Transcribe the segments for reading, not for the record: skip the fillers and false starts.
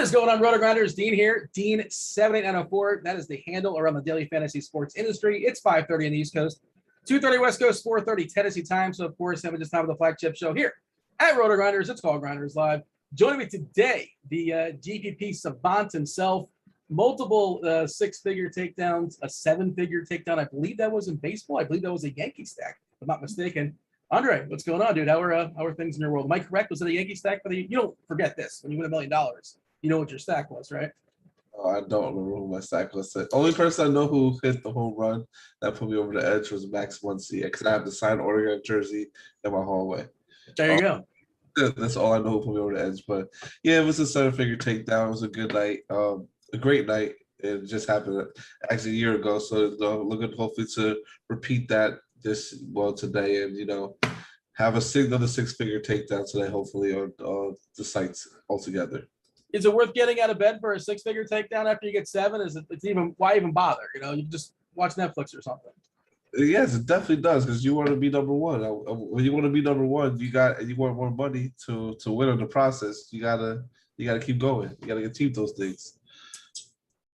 Going on, Rotogrinders? Dean here, Dean78904. That is the handle around the daily fantasy sports industry. It's 5:30 on the East Coast, 2:30 West Coast, 4:30 Tennessee time. So, of course, having just time of the flagship show here at Rotogrinders. It's called Grinderslive. Joining me today, the GPP savant himself, multiple six-figure takedowns, a seven-figure takedown. I believe that was in baseball. I believe that was a Yankee stack, if I'm not mistaken. Andre, what's going on, dude? How are things in your world? Am I correct? Was it a Yankee stack for the? You don't forget this when you win $1 million. You know what your stack was, right? Oh, I don't remember who my stack was. The only person I know who hit the home run that put me over the edge was Max Muncy, because I have the signed Oregon jersey in my hallway. There you go. That's all I know who put me over the edge. But yeah, it was a seven-figure takedown. It was a good night, a great night. It just happened actually a year ago. So looking hopefully to repeat that today, and have another six-figure takedown today, hopefully on the sites altogether. Is it worth getting out of bed for a six-figure takedown after you get seven? Why even bother? You just watch Netflix or something. Yes, it definitely does, because you want to be number one. When you want to be number one, you want more money to win in the process. You gotta keep going. You gotta achieve those things.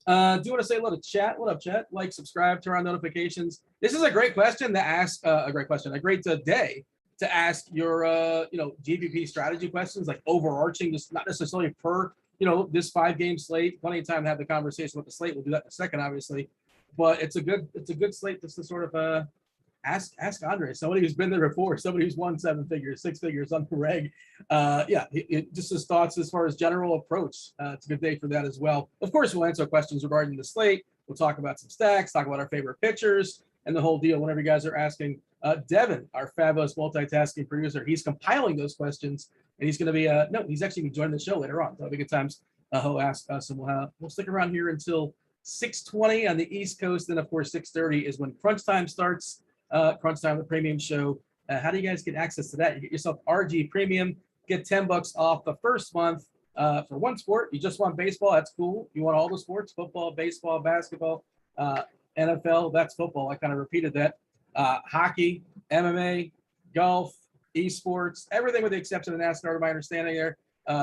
Do you want to say hello to chat? What up, chat? Like, subscribe, turn on notifications. This is a great question to ask. A great day to ask your GPP strategy questions, like overarching, just not necessarily per this 5-game slate. Plenty of time to have the conversation with the slate. We'll do that in a second, obviously, but it's a good slate just to sort of ask Andre, somebody who's been there before, somebody who's won 7 figures, 6 figures on the reg. Just his thoughts as far as general approach. It's a good day for that as well. Of course, we'll answer questions regarding the slate. We'll talk about some stacks, talk about our favorite pitchers, and the whole deal whenever you guys are asking. Devin, our fabulous multitasking producer, he's compiling those questions, and he's going to be he's actually going to join the show later on. So it'll be good times. He'll ask us, and we'll stick around here until 6:20 on the East Coast. Then, of course, 6:30 is when Crunch Time starts. Crunch Time, the premium show. How do you guys get access to that? You get yourself RG Premium, get $10 off the first month for one sport. You just want baseball, that's cool. You want all the sports, football, baseball, basketball, NFL, that's football. I kind of repeated that. Hockey, MMA, golf, esports, everything with the exception of NASCAR, to my understanding there.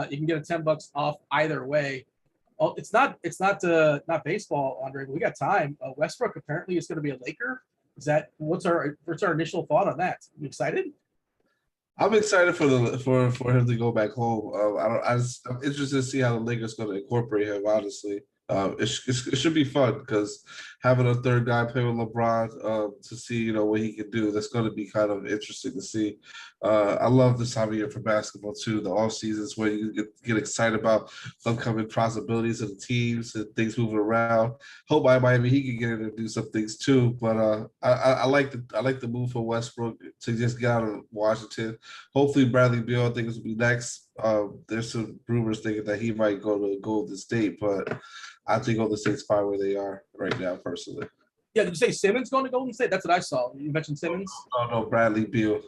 You can get a $10 off either way. Oh, it's not baseball, Andre. But we got time. Westbrook apparently is going to be a Laker. What's our initial thought on that? You excited? I'm excited for him to go back home. I'm interested to see how the Lakers going to incorporate him. Honestly, it should be fun, because having a third guy play with LeBron to see what he can do, that's going to be kind of interesting to see. I love this time of year for basketball too. The off seasons where you get excited about upcoming possibilities of the teams and things moving around. Hope Miami he can get in and do some things too. But I like the move for Westbrook to just get out of Washington. Hopefully Bradley Beal, I think, will be next. There's some rumors thinking that he might go to Golden State, but I think Golden State's fine where they are right now, personally. Yeah, did you say Simmons going to Golden State? That's what I saw. You mentioned Simmons? No, Bradley Beal.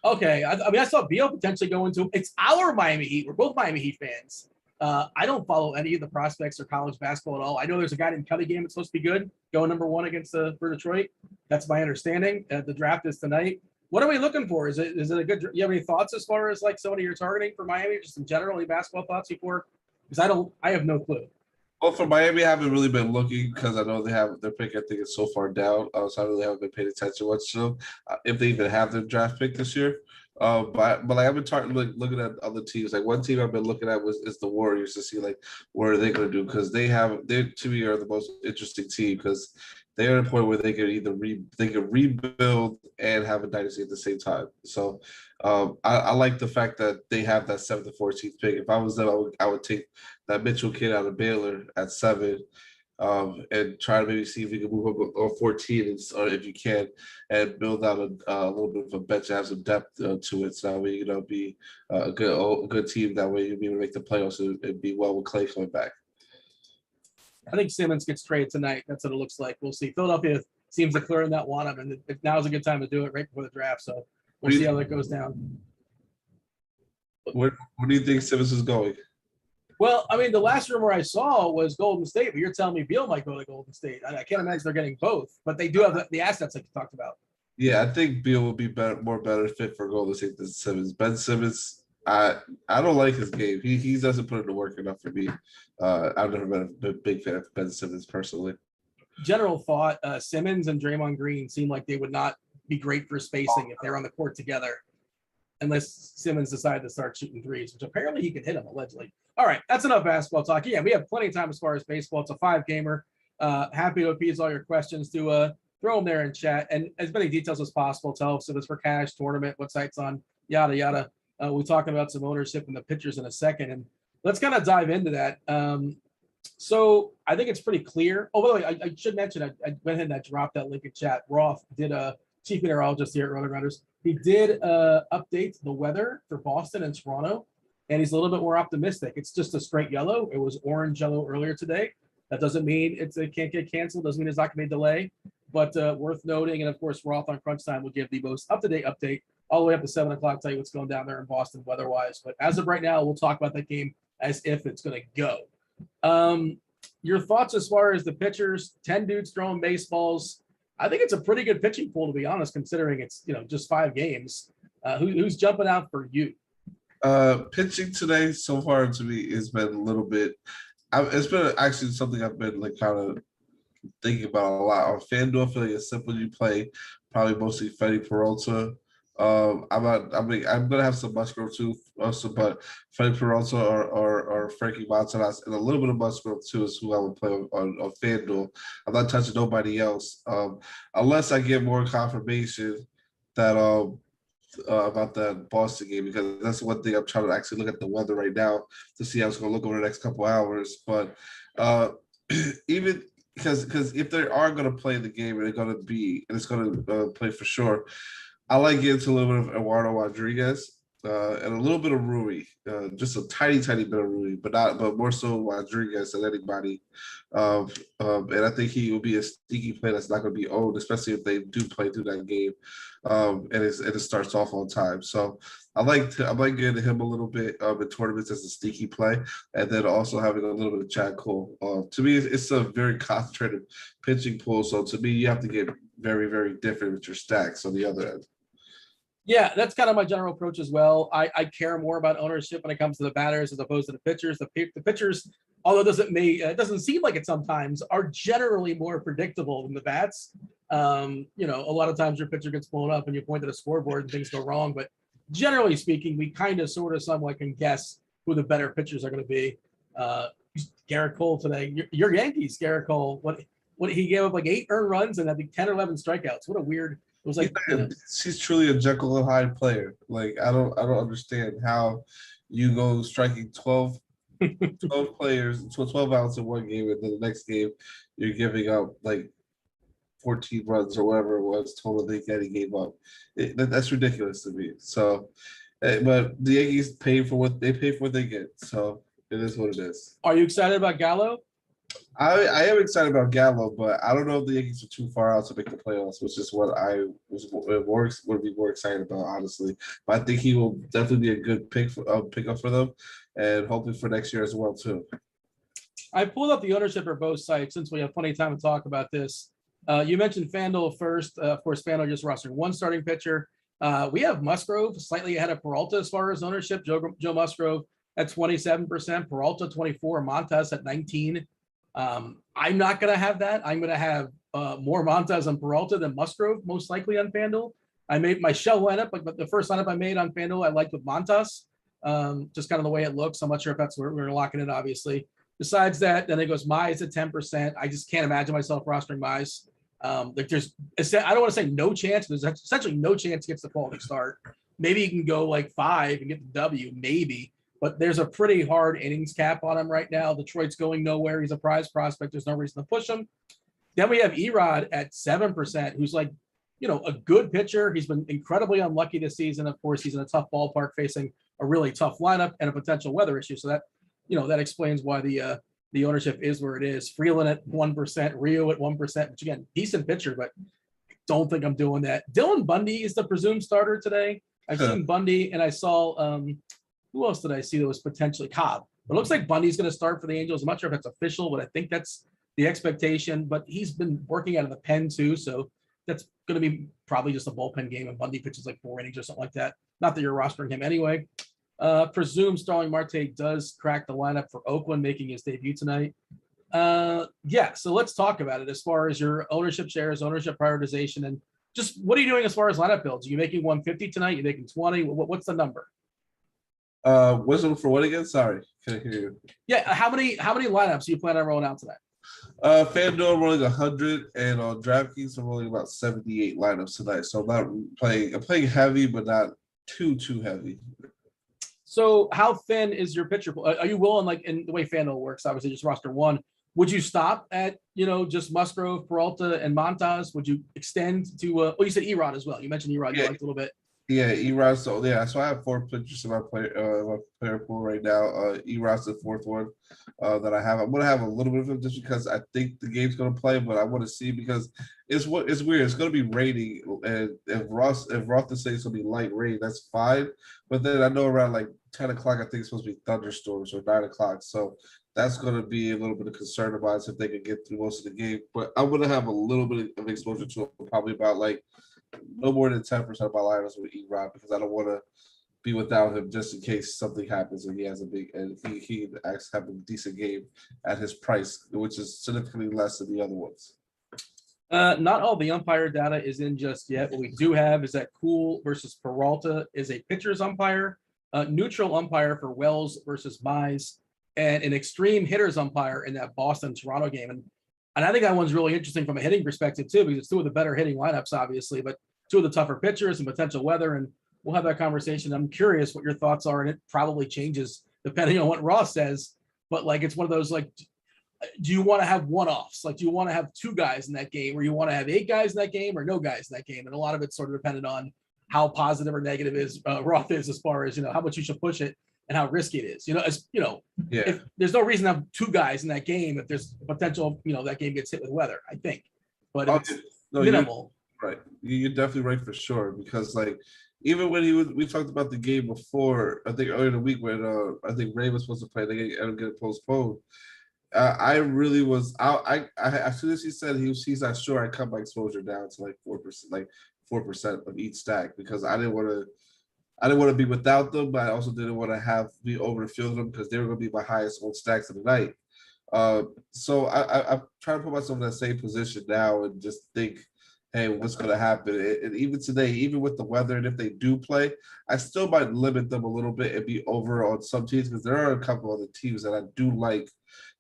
Okay, I saw Beal potentially going to. It's our Miami Heat. We're both Miami Heat fans. I don't follow any of the prospects or college basketball at all. I know there's a guy named Kelly Game that's supposed to be good, going number 1 against for Detroit. That's my understanding. The draft is tonight. What are we looking for? Is it a good? You have any thoughts as far as like somebody you're targeting for Miami, just in general, any basketball thoughts before? Because I have no clue. Well, for Miami, I haven't really been looking, because I know they have their pick. I think it's so far down, so I really haven't been paying attention much to them, if they even have their draft pick this year. But like, I've been looking at other teams. Like, one team I've been looking at is the Warriors, to see like what are they going to do, because they to me are the most interesting team, because they're at a point where they could either they could rebuild and have a dynasty at the same time. So I like the fact that they have that 7th to 14th pick. If I was them, I would take that Mitchell kid out of Baylor at 7, and try to maybe see if we can move up on 14, or if you can, and build out a little bit of a bench and have some depth to it. So that way, be a good team. That way, you'll be able to make the playoffs and be well with Clay coming back. I think Simmons gets traded tonight. That's what it looks like. We'll see. Philadelphia seems to clear in that want him, and now is a good time to do it right before the draft. So we'll see how that goes down. Where do you think Simmons is going? Well, I mean, the last rumor I saw was Golden State, but you're telling me Beal might go to Golden State. I can't imagine they're getting both, but they do have the assets like you talked about. Yeah, I think Beal will be better fit for Golden State than Simmons. Ben Simmons, I don't like his game. He doesn't put in the work enough for me. I've never been a big fan of Ben Simmons personally. General thought: Simmons and Draymond Green seem like they would not be great for spacing if they're on the court together, unless Simmons decided to start shooting threes, which apparently he can hit them allegedly. All right, that's enough basketball talk. Yeah, we have plenty of time as far as baseball. It's a 5-gamer. Happy to appease all your questions to throw them there in chat, and as many details as possible. Tell us if it's for cash, tournament, what site's on, yada yada. We're talking about some ownership and the pitchers in a second, and let's kind of dive into that. So I think it's pretty clear. Oh, by the way, I should mention I went ahead and I dropped that link in chat. Roth did a chief meteorologist here at Rotogrinders. He did update the weather for Boston and Toronto, and he's a little bit more optimistic. It's just a straight yellow. It was orange yellow earlier today. That doesn't mean it can't get canceled. Doesn't mean it's not going to be delayed, but worth noting. And of course, Roth on Crunch Time will give the most up-to-date update all the way up to 7 o'clock, tell you what's going down there in Boston weather-wise. But as of right now, we'll talk about that game as if it's going to go. Your thoughts as far as the pitchers, 10 dudes throwing baseballs. I think it's a pretty good pitching pool, to be honest, considering it's just 5 games. Who's jumping out for you? Pitching today so far to me has been a little bit. It's been actually something I've been like kind of thinking about a lot. On FanDuel, I feel like it's simple. You play probably mostly Freddie Peralta. I'm gonna have some Musgrove too, also, but Freddie Peralta or Frankie Montanas and a little bit of Musgrove too is who I would play on FanDuel. I'm not touching nobody else unless I get more confirmation that about that Boston game, because that's one thing I'm trying to actually look at the weather right now to see how it's going to look over the next couple hours. But even because if they are going to play the game and they're going to be, and it's going to play for sure, I like getting to a little bit of Eduardo Rodriguez and a little bit of Rui, just a tiny bit of Rui, but more so Rodriguez than anybody. And I think he will be a sneaky play that's not going to be owned, especially if they do play through that game, and it starts off on time. So I like getting him a little bit in tournaments as a sneaky play, and then also having a little bit of Chad Cole. To me, it's a very concentrated pitching pool. So to me, you have to get very, very different with your stacks on the other end. Yeah, that's kind of my general approach as well. I care more about ownership when it comes to the batters as opposed to the pitchers. The pitchers, although it doesn't seem like it sometimes, are generally more predictable than the bats. A lot of times your pitcher gets blown up and you point at a scoreboard and things go wrong. But generally speaking, we kind of sort of somewhat can guess who the better pitchers are going to be. Garrett Cole today, your Yankees, Garrett Cole, what he gave up like 8 earned runs and I think 10 or 11 strikeouts. What a weird. It was like he's truly a Jekyll and Hyde player. Like I don't understand how you go striking 12 players, 12 outs in one game, and then the next game you're giving up like 14 runs or whatever it was total that he gave up. That's ridiculous to me. So, but the Yankees pay for what they get. So it is what it is. Are you excited about Gallo? I am excited about Gallo, but I don't know if the Yankees are too far out to make the playoffs, which is what I would be more excited about, honestly. But I think he will definitely be a good pickup for them, and hopefully for next year as well too. I pulled up the ownership for both sites since we have plenty of time to talk about this. You mentioned FanDuel first. Of course, FanDuel just rostered 1 starting pitcher. We have Musgrove slightly ahead of Peralta as far as ownership. Joe Musgrove at 27%, Peralta 24%, Montas at 19%. I'm not going to have that. I'm going to have more Montas and Peralta than Musgrove, most likely on FanDuel. I made my shell lineup, but the first lineup I made on FanDuel, I liked with Montas, just kind of the way it looks. I'm not sure if that's where we're locking it, obviously. Besides that, then it goes Mize at 10%. I just can't imagine myself rostering Mize. Like I don't want to say no chance. There's essentially no chance he gets the quality start. Maybe he can go like 5 and get the W, maybe. But there's a pretty hard innings cap on him right now. Detroit's going nowhere. He's a prize prospect. There's no reason to push him. Then we have Erod at 7%, who's like, a good pitcher. He's been incredibly unlucky this season. Of course, he's in a tough ballpark facing a really tough lineup and a potential weather issue. So that, that explains why the ownership is where it is. Freeland at 1%, Rio at 1%, which again, decent pitcher, but don't think I'm doing that. Dylan Bundy is the presumed starter today. I've seen Bundy, and I saw who else did I see that was potentially Cobb? It looks like Bundy's going to start for the Angels. I'm not sure if that's official, but I think that's the expectation. But he's been working out of the pen too, so that's going to be probably just a bullpen game, and Bundy pitches like 4 innings or something like that. Not that you're rostering him anyway. Presume Starling Marte does crack the lineup for Oakland, making his debut tonight. So let's talk about it as far as your ownership shares, ownership prioritization, and just what are you doing as far as lineup builds? Are you making 150 tonight? You making 20? What's the number? Whistle for what again? Sorry, can't hear you. Yeah, how many lineups do you plan on rolling out tonight? FanDuel I'm rolling 100, and on DraftKings I'm rolling about 78 lineups tonight. So I'm not playing. I'm playing heavy, but not too heavy. So how thin is your pitcher pool? Are you willing, like in the way FanDuel works, obviously just roster 1? Would you stop at just Musgrove, Peralta, and Montas? Would you extend to? You said Erod as well. You mentioned Erod. You liked a little bit. Yeah, Erod. So I have 4 pitchers in my player pool right now. Erod's the 4th one that I have. I'm gonna have a little bit of him just because I think the game's gonna play, but I want to see because it's weird. It's gonna be raining, and if Roth is saying it's gonna be light rain, that's fine. But then I know around like 10 o'clock, I think it's supposed to be thunderstorms or 9 o'clock. So that's going to be a little bit of concern of mine if they can get through most of the game. But I'm going to have a little bit of exposure to it, probably about like no more than 10% of my lineups with Erod because I don't want to be without him just in case something happens and he has a big and he actually have a decent game at his price, which is significantly less than the other ones. Not all the umpire data is in just yet. What we do have is that Cool versus Peralta is a pitcher's umpire, neutral umpire for Wells versus Mize, and an extreme hitters umpire in that Boston-Toronto game. And I think that one's really interesting from a hitting perspective too, because it's 2 of the better hitting lineups, obviously, but 2 of the tougher pitchers and potential weather. And we'll have that conversation. I'm curious what your thoughts are, and it probably changes depending on what Ross says. But like, it's one of those, like, do you want to have one-offs? Like, do you want to have 2 guys in that game, or you want to have 8 guys in that game, or no guys in that game? And a lot of it's sort of dependent on how positive or negative Roth is as far as, how much you should push it and how risky it is. If there's no reason to have 2 guys in that game if there's potential, that game gets hit with weather, I think. But it's minimal. Right. You're definitely right for sure. Because like even when we talked about the game before, I think earlier in the week when I think Ray was supposed to play, they ended up getting postponed. I really was I as soon as he said he's not sure, I cut my exposure down to like 4% of each stack because I didn't want to be without them, but I also didn't want to be over the field of them because they were going to be my highest old stacks of the night. So I'm trying to put myself in that same position now and just think, hey, what's going to happen? And even today, even with the weather, and if they do play, I still might limit them a little bit and be over on some teams because there are a couple of the teams that I do like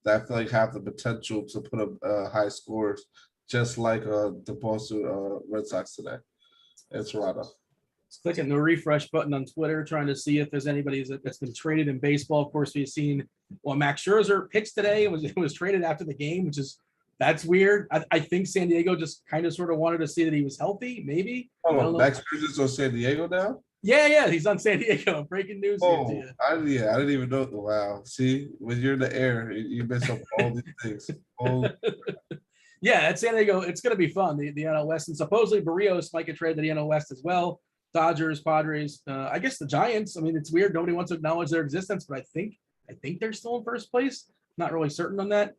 that I feel like have the potential to put up high scores, just like the Boston Red Sox today and Toronto. Clicking the refresh button on Twitter, trying to see if there's anybody that's been traded in baseball. Of course, we've seen, Max Scherzer pitched today. It was traded after the game, that's weird. I think San Diego just kind of sort of wanted to see that he was healthy, maybe. Max Scherzer's on San Diego now? Yeah, he's on San Diego. Breaking news. I didn't even know. Wow. See, when you're in the air, you miss up all these things. Yeah, at San Diego, it's going to be fun, the NL West. And supposedly Barrios might get traded to the NL West as well. Dodgers, Padres, I guess the Giants. I mean, it's weird. Nobody wants to acknowledge their existence, but I think they're still in first place. Not really certain on that.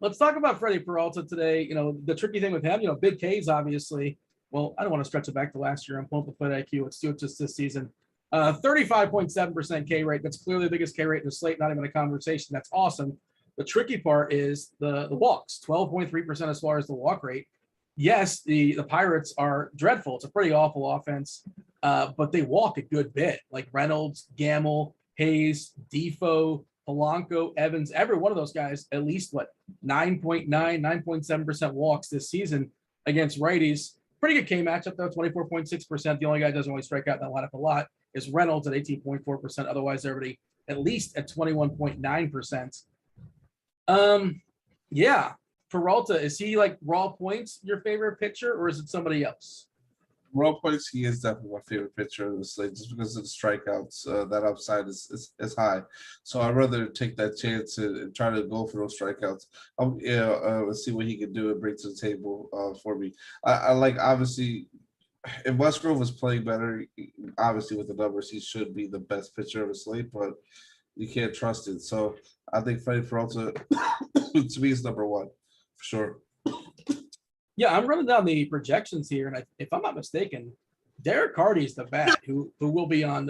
Let's talk about Freddie Peralta today. The tricky thing with him, big K's obviously. Well, I don't want to stretch it back to last year. I'm pulling up the Fed IQ. Let's do it just this season. 35.7% K rate. That's clearly the biggest K rate in the slate. Not even a conversation. That's awesome. The tricky part is the walks. 12.3% as far as the walk rate. Yes, the Pirates are dreadful. It's a pretty awful offense, but they walk a good bit. Like Reynolds, Gamble, Hayes, Defoe, Polanco, Evans, every one of those guys, at least 9.9, 9.7% walks this season. against righties. Pretty good K matchup though, 24.6%. The only guy that doesn't really strike out in that lineup a lot is Reynolds at 18.4%. Otherwise, everybody at least at 21.9%. Yeah. Peralta, is he like raw points your favorite pitcher, or is it somebody else? Raw points, he is definitely my favorite pitcher in the slate just because of the strikeouts. That upside is high. So I'd rather take that chance and try to go for those strikeouts. Let's see what he can do and bring to the table for me. I like, obviously, if Musgrove was playing better, obviously with the numbers, he should be the best pitcher of the slate, but you can't trust it. So I think Freddie Peralta to me is number one for sure. Yeah, I'm running down the projections here, and if I'm not mistaken, Derek Hardy's the bat who will be on.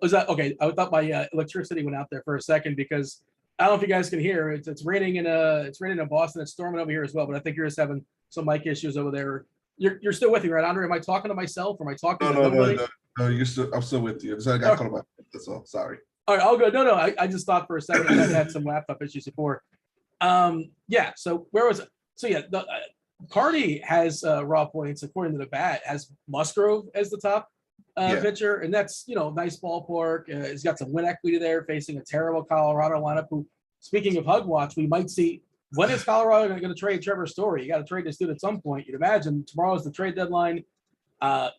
Was that okay? I thought my electricity went out there for a second because I don't know if you guys can hear. It's raining in Boston. It's storming over here as well, but I think you're just having some mic issues over there. You're still with me, right, Andre? Am I talking to myself or am I talking to nobody? No, I'm still with you. I got caught up. That's all. Sorry. All right, I'll go. No, I just thought for a second I had some laptop issues before. Yeah. So where was it? So yeah, Cardi has raw points according to the bat, has Musgrove as the top pitcher, and that's nice ballpark. He's got some win equity there, facing a terrible Colorado lineup. Who, speaking of Hug Watch, we might see. When is Colorado going to trade Trevor Story? You got to trade this dude at some point. You'd imagine tomorrow's the trade deadline.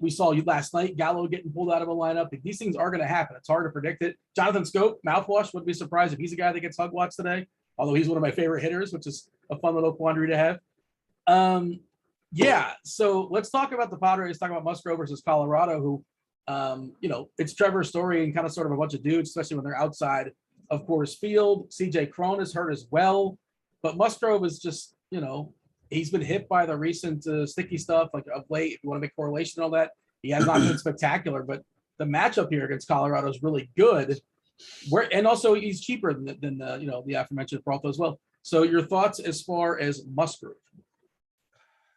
We saw you last night, Gallo getting pulled out of a lineup. These things are going to happen. It's hard to predict it. Jonathan Scope, mouthwash, wouldn't be surprised if he's a guy that gets Hug Watch today. Although he's one of my favorite hitters, which is a fun little quandary to have. Yeah, so let's talk about the Padres. Talk about Musgrove versus Colorado, who, it's Trevor Story and kind of sort of a bunch of dudes, especially when they're outside of Coors Field. CJ Cron is hurt as well, but Musgrove is just, he's been hit by the recent sticky stuff, like of late. If you want to make correlation and all that, he has not been spectacular, but the matchup here against Colorado is really good. And also he's cheaper than the aforementioned Peralta as well. So your thoughts as far as Musgrove?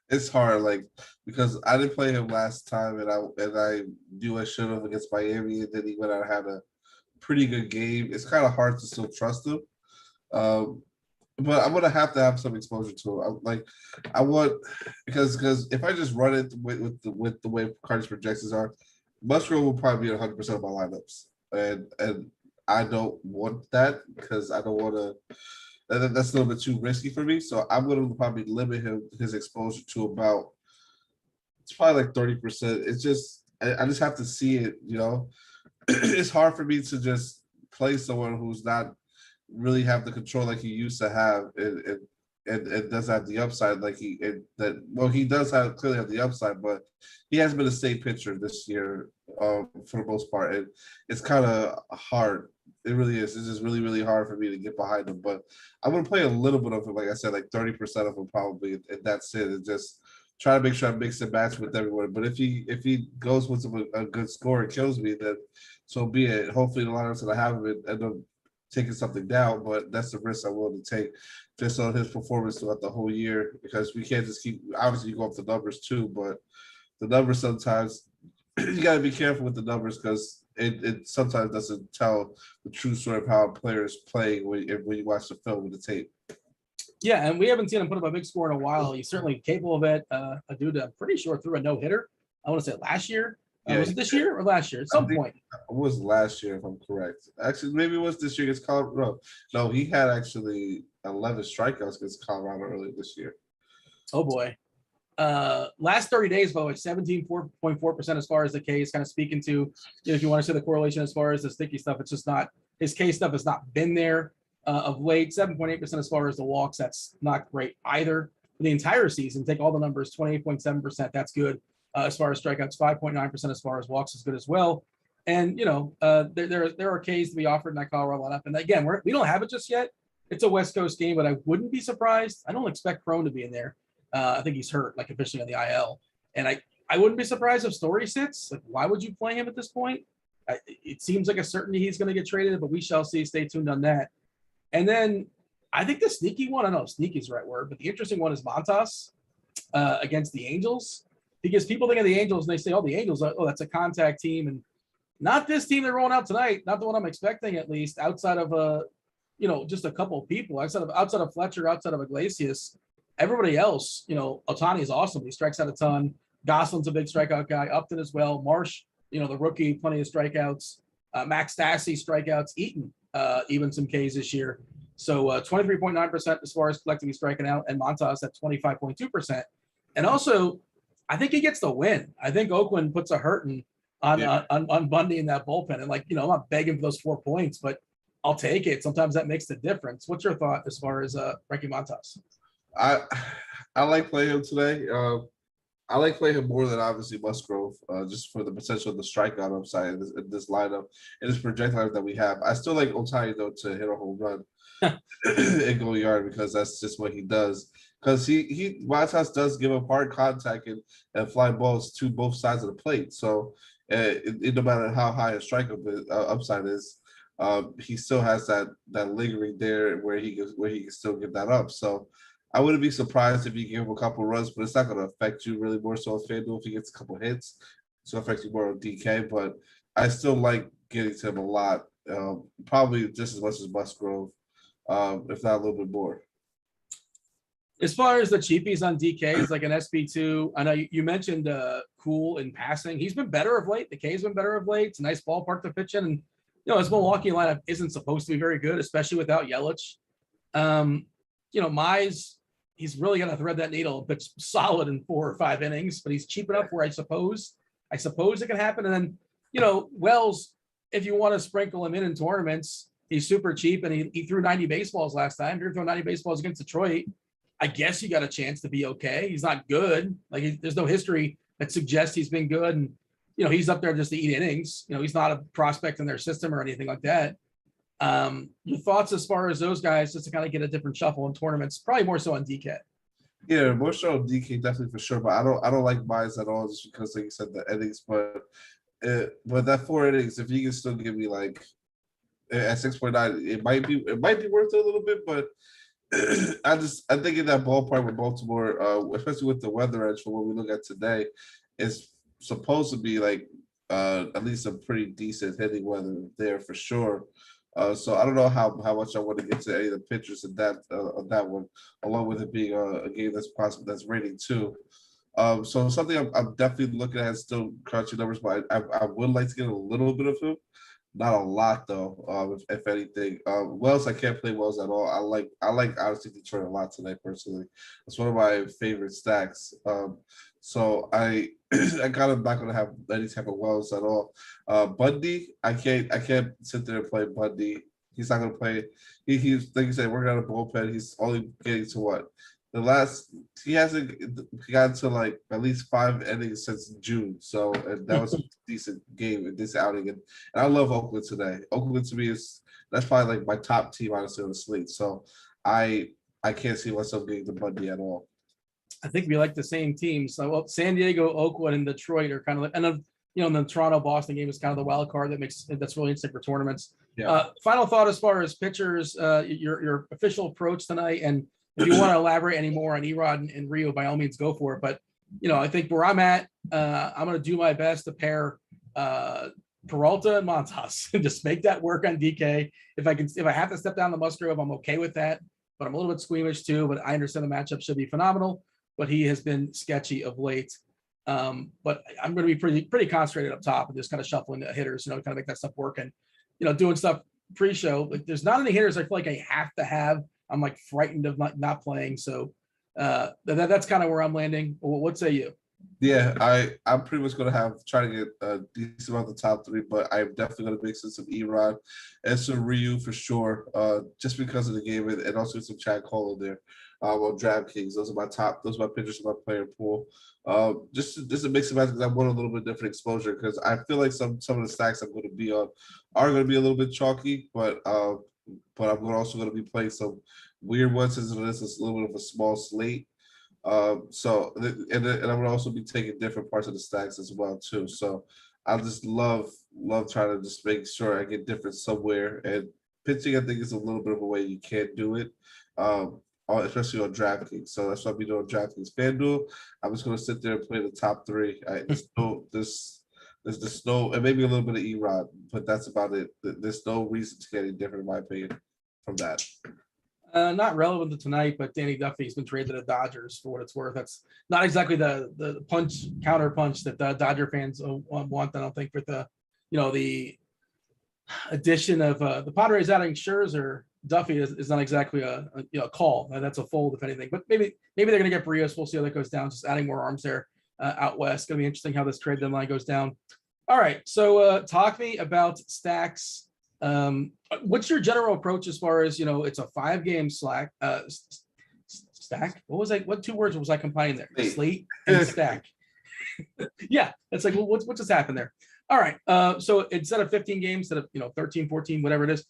It's hard, because I didn't play him last time, and I knew I should have against Miami, and then he went out and had a pretty good game. It's kind of hard to still trust him, but I'm gonna have to have some exposure to him. I want because if I just run it with the way Cardi's projections are, Musgrove will probably be 100% of my lineups, and I don't want that because I don't want to. That's a little bit too risky for me. So I'm going to probably limit his exposure to about. It's probably like 30%. It's just I just have to see it. It's hard for me to just play someone who's not really have the control like he used to have, and does have the upside he does clearly have the upside, but he hasn't been a state pitcher this year for the most part, and it's kind of hard. It really is. It's just really, really hard for me to get behind him. But I'm gonna play a little bit of him, like I said, like 30% of him probably, and that's it. And just try to make sure I mix and match with everyone. But if he goes with a good score and kills me, then so be it. Hopefully the lineups that I have him end up taking something down, but that's the risk I'm willing to take just on his performance throughout the whole year, because we can't just keep. Obviously, you go off the numbers too, but the numbers sometimes you got to be careful with the numbers because it sometimes doesn't tell the true story of how a player is playing when you watch the film with the tape. Yeah, and we haven't seen him put up a big score in a while. He's certainly capable of it. A dude, I'm pretty sure, threw a no-hitter. I want to say last year. Was it this year or last year? At some point. It was last year, if I'm correct. Actually, maybe it was this year against Colorado. No, he had actually 11 strikeouts against Colorado earlier this year. Oh, boy. Last 30 days, by the way, 17.4% as far as the K is kind of speaking to, if you want to say the correlation as far as the sticky stuff, it's just not, his K stuff has not been there of late. 7.8% as far as the walks, that's not great either. For the entire season, take all the numbers, 28.7%, that's good. As far as strikeouts, 5.9% as far as walks is good as well. And, there are Ks to be offered in that Colorado lineup. And again, we don't have it just yet. It's a West Coast game, but I wouldn't be surprised. I don't expect Cron to be in there. I think he's hurt, officially on the IL. And I wouldn't be surprised if Story sits. Why would you play him at this point? It seems like a certainty he's going to get traded, but we shall see. Stay tuned on that. And then I think the sneaky one, I don't know if sneaky is the right word, but the interesting one is Montas against the Angels. Because people think of the Angels and they say, oh, the Angels, that's a contact team. And not this team they're rolling out tonight, not the one I'm expecting, at least, outside of just a couple of people, outside of Fletcher, outside of Iglesias. everybody else, Ohtani is awesome. He strikes out a ton. Gosselin's a big strikeout guy. Upton as well. Marsh, the rookie, plenty of strikeouts. Max Stassi strikeouts. Eaton, even some Ks this year. So 23.9% as far as collectively striking out, and Montas at 25.2%. And also, I think he gets the win. I think Oakland puts a hurting on Bundy in that bullpen. And I'm not begging for those 4 points, but I'll take it. Sometimes that makes the difference. What's your thought as far as Ricky Montas? I like playing him today. I like playing him more than obviously Musgrove, just for the potential of the strikeout upside in this lineup and this projectile that we have. I still like Ohtani though to hit a home run and go yard because that's just what he does. Because Montas does give up hard contact and fly balls to both sides of the plate. So no matter how high a strike upside is, he still has that lingering there where he can still give that up. So I wouldn't be surprised if you give him a couple runs, but it's not going to affect you really more so on FanDuel if he gets a couple hits. It's going to affect you more on DK, but I still like getting to him a lot, probably just as much as Musgrove, if not a little bit more. As far as the cheapies on DK is like an SP2, I know you mentioned Cool in passing. He's been better of late. The K's been better of late. It's a nice ballpark to pitch in. And, his Milwaukee lineup isn't supposed to be very good, especially without Yelich. Mize, he's really going to thread that needle and pitch solid in 4 or 5 innings, but he's cheap enough where I suppose it can happen. And then, Wells, if you want to sprinkle him in tournaments, he's super cheap and he threw 90 baseballs last time. He threw 90 baseballs against Detroit. I guess you got a chance to be okay. He's not good. There's no history that suggests he's been good. And, he's up there just to eat innings. He's not a prospect in their system or anything like that. Your thoughts as far as those guys, just to kind of get a different shuffle in tournaments, probably more so on DK. Yeah, more so on DK definitely for sure, but I don't like Mize at all just because, like you said, the innings. But that 4 innings, if you can still give me like at 6.9, it might be worth it a little bit. But I think in that ballpark with Baltimore, especially with the weather edge for what we look at today, is supposed to be like at least a pretty decent hitting weather there for sure. So I don't know how much I want to get to any of the pitchers in that one, along with it being a game that's rating 2. So something I'm definitely looking at, still crunching numbers, but I would like to get a little bit of him. Not a lot though, if anything. Wells, I can't play Wells at all. I like honestly Detroit a lot today personally. It's one of my favorite stacks. So I kind of not gonna have any type of Wells at all. Bundy, I can't sit there and play Bundy. He's not gonna play. He's like you said, working on a bullpen. He's only getting to what? He hasn't gotten to like at least 5 innings since June. So and that was a decent game in this outing. And I love Oakland today. Oakland to me that's probably like my top team honestly on the slate. So I can't see myself getting to Bundy at all. I think we like the same teams. So San Diego, Oakland, and Detroit are kind of like, and the Toronto Boston game is kind of the wild card that's really interesting for tournaments. Yeah. Final thought as far as pitchers, your official approach tonight, and if you want to elaborate any more on Erod and Rio, by all means, go for it. But I think where I'm at, I'm going to do my best to pair Peralta and Montas and just make that work on DK. If I have to step down the Musgrove, I'm okay with that. But I'm a little bit squeamish too. But I understand the matchup should be phenomenal. But he has been sketchy of late. But I'm going to be pretty concentrated up top and just kind of shuffling the hitters, kind of make that stuff work and doing stuff pre-show. Like there's not any hitters I feel like I have to have. I'm like frightened of not playing. So that's kind of where I'm landing. What say you? Yeah, I'm pretty much going to try to get a decent amount of the top 3, but I'm definitely going to mix in some Erod and some Ryu for sure, just because of the game and also some Chad Cole in there on DraftKings. Those are my pitchers in my player pool. Just to mix them out because I want a little bit different exposure because I feel like some of the stacks I'm going to be on are going to be a little bit chalky, but I'm also going to be playing some weird ones since this is a little bit of a small slate. So I'm gonna also be taking different parts of the stacks as well too. So I just love trying to just make sure I get different somewhere. And pitching, I think, is a little bit of a way you can't do it, especially on DraftKings. So that's what I'll be doing DraftKings. FanDuel, I'm just gonna sit there and play the top 3. There's no, and maybe a little bit of Erod, but that's about it. There's no reason to get any different in my opinion from that. Not relevant to tonight, but Danny Duffy's been traded to the Dodgers for what it's worth. That's not exactly the counter punch that the Dodger fans want. I don't think with the addition of the Padres adding Scherzer, Duffy is not exactly a call. That's a fold if anything. But maybe they're going to get Barrios. We'll see how that goes down. Just adding more arms there out west. Going to be interesting how this trade deadline goes down. All right, so talk to me about stacks. What's your general approach as far as it's a 5-game stack? What 2 words was I combining there? Slate and stack. Yeah, it's like, well, what just happened there? All right, so instead of 15 games, instead of 13, 14, whatever it is,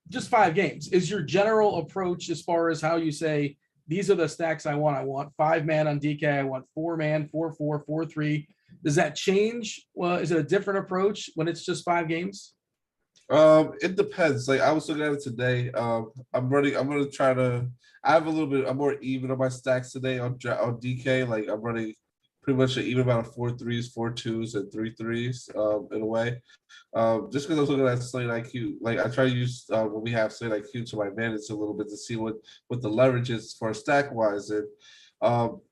just 5 games. Is your general approach as far as how you say these are the stacks I want? I want 5-man on DK. I want 4-man, 4-4, 4-3. Does that change? Well, is it a different approach when it's just 5 games? It depends. Like I was looking at it today. I'm gonna try to. I have a little bit. I'm more even on my stacks today on DK. Like I'm running pretty much an even amount of 4 3s, 4 2s, and 3 3s. In a way, just because I was looking at Slate IQ. Like I try to use when we have Slate IQ to my advantage a little bit to see what the leverage is for stack wise. And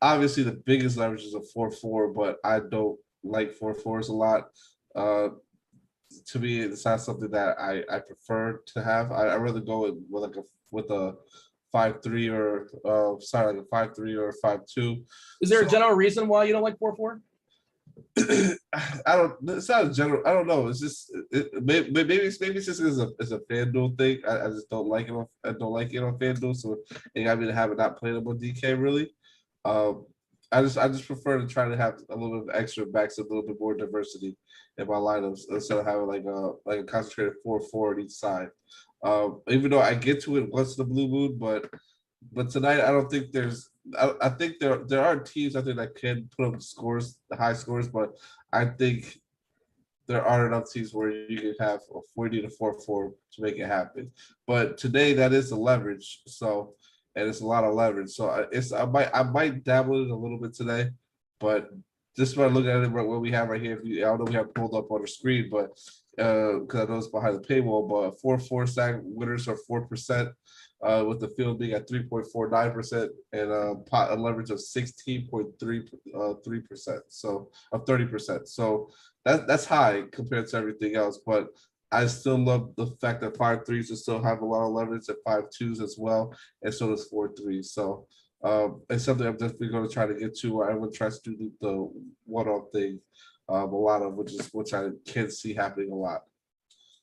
obviously the biggest leverage is a 4-4, but I don't like 4-4s a lot. To me, it's not something that I prefer to have. I rather go with a 5-3 or like a 5-3 or a 5-2. Is there a general reason why you don't like 4-4? I don't. It's not a general. I don't know. It's just maybe it's just as a FanDuel thing. I just don't like it. I don't like it on FanDuel, so it got me to have it not played on DK really. I just prefer to try to have a little bit of extra backs, a little bit more diversity in my lineups instead of having like a concentrated 4-4 on each side. Even though I get to it once in the blue moon, but tonight I don't think there's. I think there are teams I think that can put up scores, high scores, but I think there aren't enough teams where you can have a 40 to 4-4 to make it happen. But today that is the leverage. So. And it's a lot of leverage. So I might dabble in it a little bit today, but just by looking at it, what we have right here, I don't know if we have pulled up on the screen, but because I know it's behind the paywall, but 4-4 stack winners are 4%, with the field being at 3.49% and a leverage of 16.3%, so of 30%. So that's high compared to everything else, but I still love the fact that 5-3s will still have a lot of leverage, and 5-2s as well, and so does 4-3s. So it's something I'm definitely going to try to get to. Where I would try to do the one-off thing a lot of, which I can see happening a lot.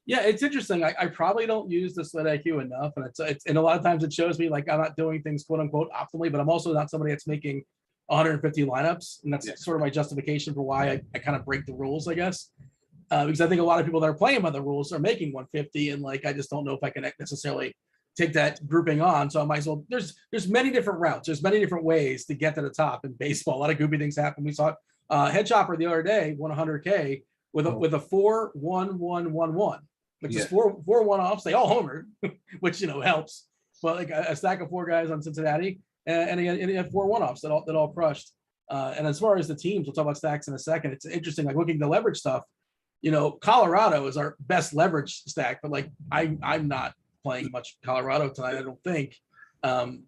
Yeah, it's interesting. I probably don't use the Slate IQ enough, and and a lot of times it shows me like I'm not doing things quote unquote optimally, but I'm also not somebody that's making 150 lineups, and that's sort of my justification for why I kind of break the rules, I guess. Because I think a lot of people that are playing by the rules are making 150, and like I just don't know if I can necessarily take that grouping on. So I might as well. There's many different routes. There's many different ways to get to the top in baseball. A lot of goofy things happen. We saw Head Chopper the other day won 100K with a 4-1-1-1-1, which is four one-offs. They all homered, which helps. But like a stack of 4 guys on Cincinnati, and he had 4 one-offs that all crushed. And as far as the teams, we'll talk about stacks in a second. It's interesting, like looking at the leverage stuff. Colorado is our best leverage stack, but like I'm not playing much Colorado tonight, I don't think.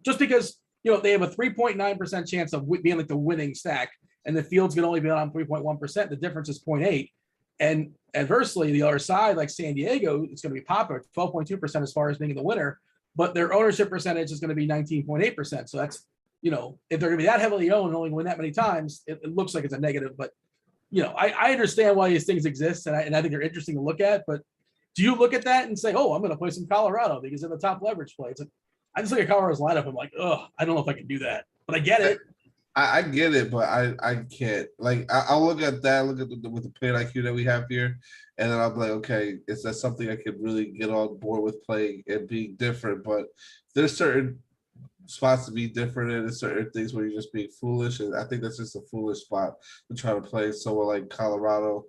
Just because they have a 3.9% chance of being like the winning stack, and the field's gonna only be on 3.1%. The difference is 0.8. And adversely, the other side, like San Diego, it's gonna be popular, 12.2% as far as being the winner, but their ownership percentage is gonna be 19.8%. So that's if they're gonna be that heavily owned and only win that many times, it looks like it's a negative, but I understand why these things exist, and I think they're interesting to look at. But do you look at that and say, "Oh, I'm going to play some Colorado because they're the top leverage play"? It's like, I just look at Colorado's lineup. I'm like, "Oh, I don't know if I can do that," but I get it. I get it, but I can't. Like I'll look at that, with the player IQ that we have here, and then I'll be like, okay, is that something I could really get on board with playing and being different? But there's certain spots to be different in, and certain things where you're just being foolish, and I think that's just a foolish spot to try to play somewhere like Colorado,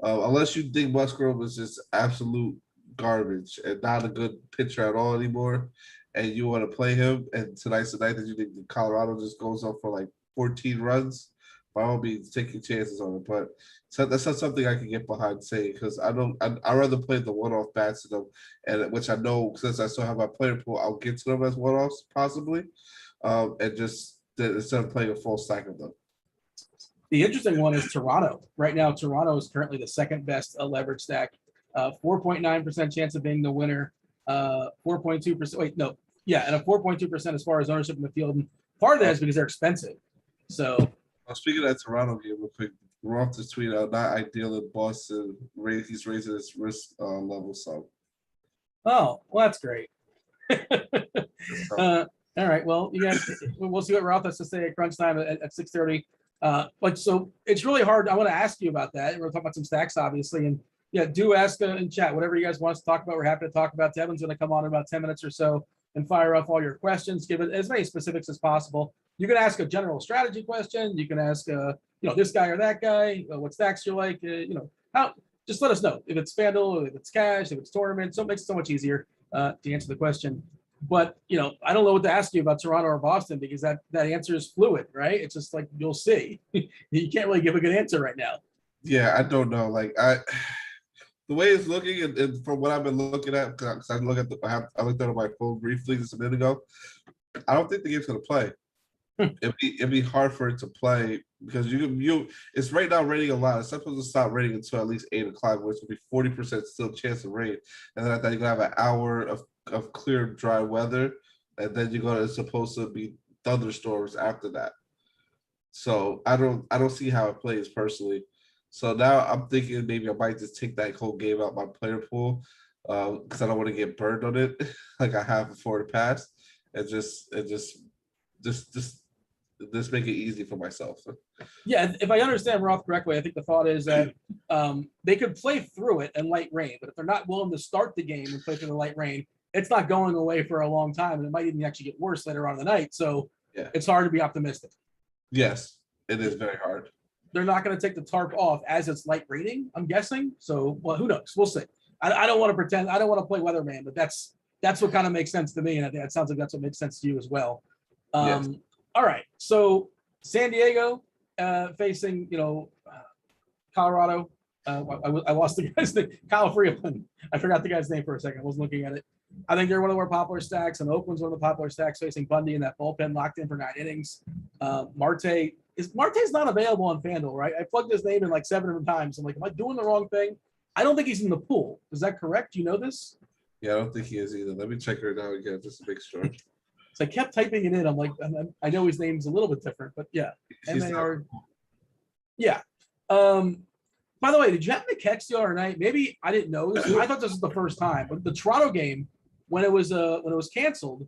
unless you think Musgrove is just absolute garbage and not a good pitcher at all anymore, and you want to play him. And tonight's the night that you think Colorado just goes up for like 14 runs, by all means, take your chances on it. But so that's not something I can get behind saying because I'd rather play the one-off bats to them, and which I know since I still have my player pool, I'll get to them as one-offs possibly, and just instead of playing a full stack of them. The interesting one is Toronto. Right now, Toronto is currently the second best leverage stack. 4.9% chance of being the winner. 4.2%. Wait, no. Yeah, and a 4.2% as far as ownership in the field. And part of that is because they're expensive. So, speaking of that Toronto game, real quick, Roth just tweeted out not ideal in Boston. He's raising his risk level some. Oh, well, that's great. All right. Well, you guys, we'll see what Roth has to say at crunch time at 6:30. But so it's really hard. I want to ask you about that. We're talking about some stacks, obviously, and yeah, do ask in chat whatever you guys want us to talk about. We're happy to talk about. Devin's going to come on in about 10 minutes or so and fire off all your questions. Give it as many specifics as possible. You can ask a general strategy question. You can ask, this guy or that guy. What stacks you like? How? Just let us know if it's FanDuel, if it's cash, if it's tournament. So it makes it so much easier to answer the question. But I don't know what to ask you about Toronto or Boston because that answer is fluid, right? It's just like you'll see. You can't really give a good answer right now. Yeah, I don't know. Like the way it's looking, and from what I've been looking at, because I looked at it on my phone briefly just a minute ago. I don't think the game's gonna play. It'd be hard for it to play because it's right now raining a lot. It's not supposed to stop raining until at least 8 o'clock, where it's gonna be 40% still chance of rain, and then I think you're gonna have an hour of clear, dry weather, and then it's supposed to be thunderstorms after that. So I don't see how it plays personally. So now I'm thinking maybe I might just take that whole game out my player pool because I don't want to get burned on it like I have before the past, and just make it easy for myself. Yeah, if I understand Roth correctly, I think the thought is that they could play through it in light rain, but if they're not willing to start the game and play through the light rain, it's not going away for a long time, and it might even actually get worse later on in the night. So It's hard to be optimistic. Yes, it is very hard. They're not going to take the tarp off as it's light raining, I'm guessing. So, well, who knows? We'll see. I don't want to pretend. I don't want to play weatherman, but that's what kind of makes sense to me, and I think it sounds like that's what makes sense to you as well. Yes. All right, so San Diego facing Colorado. I lost the guy's name. Kyle Freeland. I forgot the guy's name for a second. I wasn't looking at it. I think they're one of the more popular stacks, and Oakland's one of the popular stacks facing Bundy in that bullpen locked in for 9 innings. Marte's not available on FanDuel, right? I plugged his name in like 7 different times. I'm like, am I doing the wrong thing? I don't think he's in the pool. Is that correct? Do you know this? Yeah, I don't think he is either. Let me check her now again just to make sure. So I kept typing it in. I'm like, I know his name's a little bit different, but yeah. MAR. Yeah. By the way, did you happen to catch the other night? Maybe I didn't know this. I thought this was the first time, but the Toronto game when it was canceled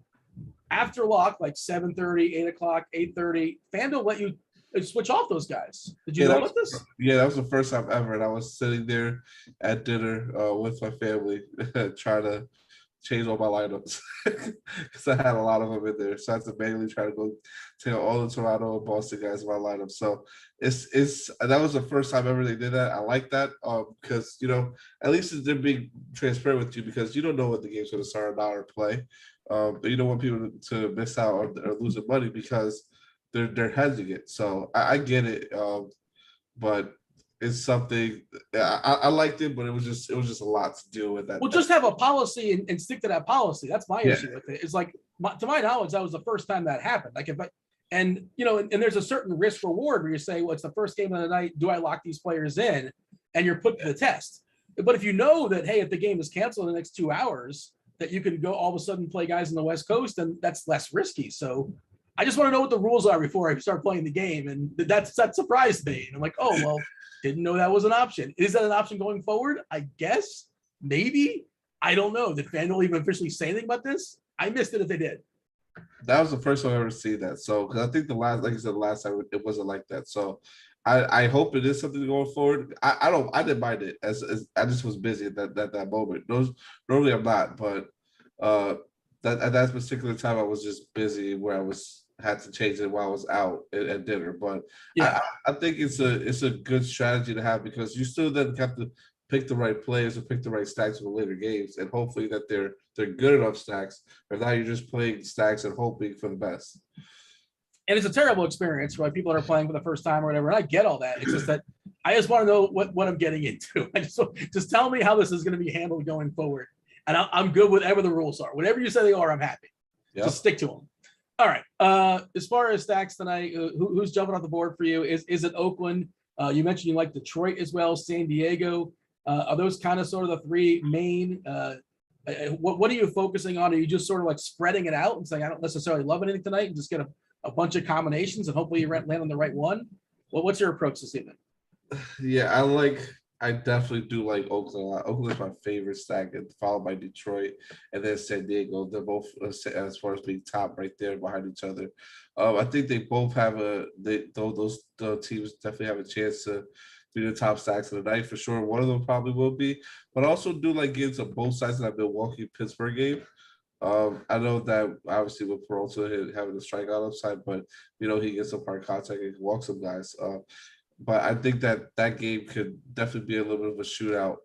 after lock, like 7:30, 8 o'clock, 8:30, FanDuel let you switch off those guys. Did you know about this? Yeah, that was the first time ever, and I was sitting there at dinner with my family trying to change all my lineups because I had a lot of them in there. So I had to manually try to go take all the Toronto and Boston guys in my lineup. So that was the first time ever they did that. I like that because at least they're being transparent with you because you don't know what the game's going to start or not or play. But you don't want people to miss out or losing money because they're hedging it. So I get it, but it's something I liked it, but it was just a lot to deal with that. Well, just have a policy and stick to that policy. That's my issue with it. It's like, to my knowledge, that was the first time that happened. Like and there's a certain risk reward where you say, well, it's the first game of the night. Do I lock these players in? And you're put to the test. But if you know that, hey, if the game is canceled in the next 2 hours, that you can go all of a sudden play guys on the West Coast, then that's less risky. So I just want to know what the rules are before I start playing the game. And that surprised me. And I'm like, oh, well, didn't know that was an option. Is that an option going forward? I guess. Maybe. I don't know. Did FanDuel even officially say anything about this? I missed it if they did. That was the first time I ever seen that. So, because I think like you said, the last time it wasn't like that. So, I hope it is something going forward. I didn't mind it as I just was busy at that moment. Normally I'm not, but at that particular time I was just busy where I had to change it while I was out at dinner. But yeah, I think it's a good strategy to have because you still then have to pick the right players or pick the right stacks for the later games, and hopefully that they're good enough stacks. Or now you're just playing stacks and hoping for the best. And it's a terrible experience for like people that are playing for the first time or whatever. And I get all that. It's just that I just want to know what I'm getting into. I just tell me how this is going to be handled going forward. And I'm good with whatever the rules are. Whatever you say they are, I'm happy. Yep. Just stick to them. All right. As far as stacks tonight, who's jumping off the board for you? Is it Oakland? You mentioned you like Detroit as well, San Diego. Are those kind of sort of the three main? What are you focusing on? Are you just sort of like spreading it out and saying, I don't necessarily love anything tonight and just get a bunch of combinations and hopefully you land on the right one? Well, what's your approach this evening? Yeah, I definitely do like Oakland a lot. Oakland's my favorite stack, followed by Detroit and then San Diego. They're both, as far as being top, right there behind each other. I think they both have those teams definitely have a chance to be the top stacks of the night for sure. One of them probably will be, but I also do like games on both sides of that Milwaukee-Pittsburgh game. I know that obviously with Peralta having the strikeout upside, but he gets some hard contact and walk some guys. But I think that game could definitely be a little bit of a shootout,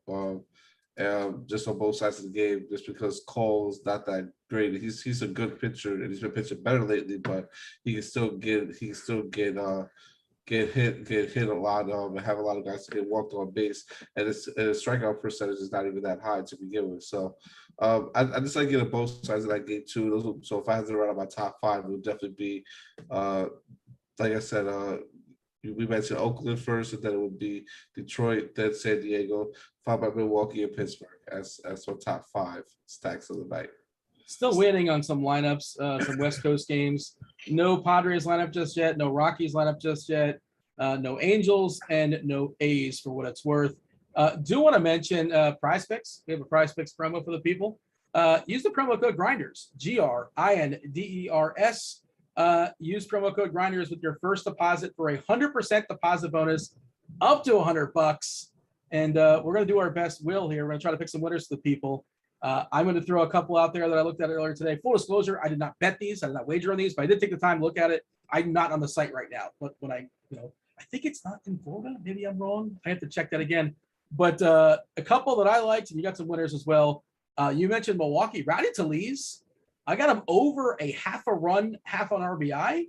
just on both sides of the game. Just because Cole's not that great, he's a good pitcher and he's been pitching better lately, but he can still get hit a lot and have a lot of guys to get walked on base, and his strikeout percentage is not even that high to begin with. So I just like getting both sides of that game too. So if I had to run out my top five, it would definitely be like I said, we mentioned Oakland first, and then it would be Detroit, then San Diego, followed by Milwaukee and Pittsburgh as our top five stacks of the night. Still waiting on some lineups, some West Coast games. No Padres lineup just yet. No Rockies lineup just yet. No Angels and no A's for what it's worth. Do want to mention Prize Picks. We have a Prize Picks promo for the people. Use the promo code Grinders, GRINDERS. Use promo code Grinders with your first deposit for 100% deposit bonus up to $100. And we're going to do our best will here. We're going to try to pick some winners for the people. I'm going to throw a couple out there that I looked at earlier today. Full disclosure, I did not bet these. I did not wager on these, but I did take the time to look at it. I'm not on the site right now. But when I think it's not in Florida. Maybe I'm wrong. I have to check that again. But a couple that I liked, and you got some winners as well. You mentioned Milwaukee. Rowdy Tellez. I got him over a half a run, half on RBI.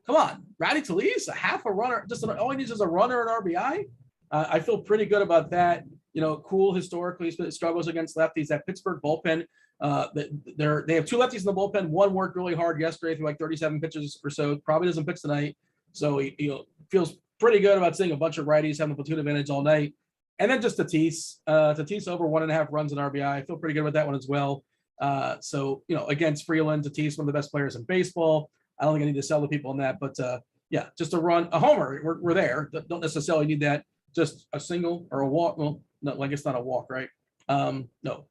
Come on. Rowdy Tellez, a half a runner. All he needs is a runner and RBI. I feel pretty good about that. Cool historically struggles against lefties. That Pittsburgh bullpen, they have two lefties in the bullpen. One worked really hard yesterday through like 37 pitches or so. Probably doesn't pitch tonight. So he feels pretty good about seeing a bunch of righties having a platoon advantage all night. And then just Tatis over 1.5 runs in RBI. I feel pretty good with that one as well. So against Freeland, Tatis, one of the best players in baseball. I don't think I need to sell the people on that, but yeah, just a homer. We're there. Don't necessarily need that. Just a single or a walk. Well, no, I guess not a walk, right? No.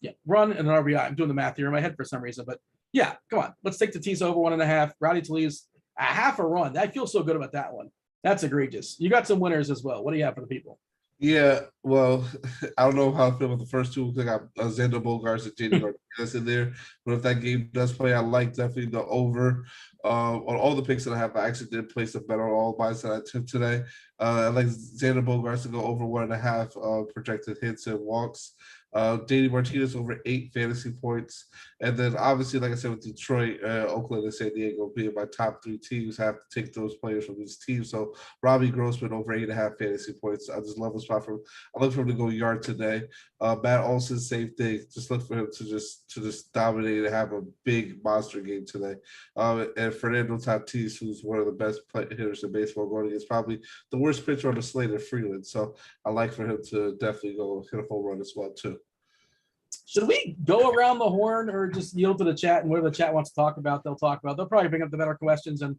Yeah, run and an RBI. I'm doing the math here in my head for some reason, but yeah, come on. Let's take Tatis over 1.5. Rowdy Tellez, a half a run. I feel so good about that one. That's egregious. You got some winners as well. What do you have for the people? Yeah, well, I don't know how I feel about the first two. I got Xander Bogaerts and JD Martinez in there. But if that game does play, I like definitely the over. On all the picks that I have, I actually did place a bet on all buys that I took today. I like Xander Bogaerts to go over 1.5 projected hits and walks. JD Martinez over 8 fantasy points. And then obviously, like I said, with Detroit, Oakland, and San Diego being my top 3 teams, I have to take those players from these teams. So Robbie Grossman over 8.5 fantasy points. I just love the spot from. I look for him to go yard today. Matt Olson, same thing. Just look for him to just dominate and have a big monster game today. And Fernando Tatis, who's one of the best hitters in baseball, going against probably the worst pitcher on the slate at Freeland. So I like for him to definitely go hit a home run as well too. Should we go around the horn or just yield to the chat, and whatever the chat wants to talk about, they'll talk about. They'll probably bring up the better questions, and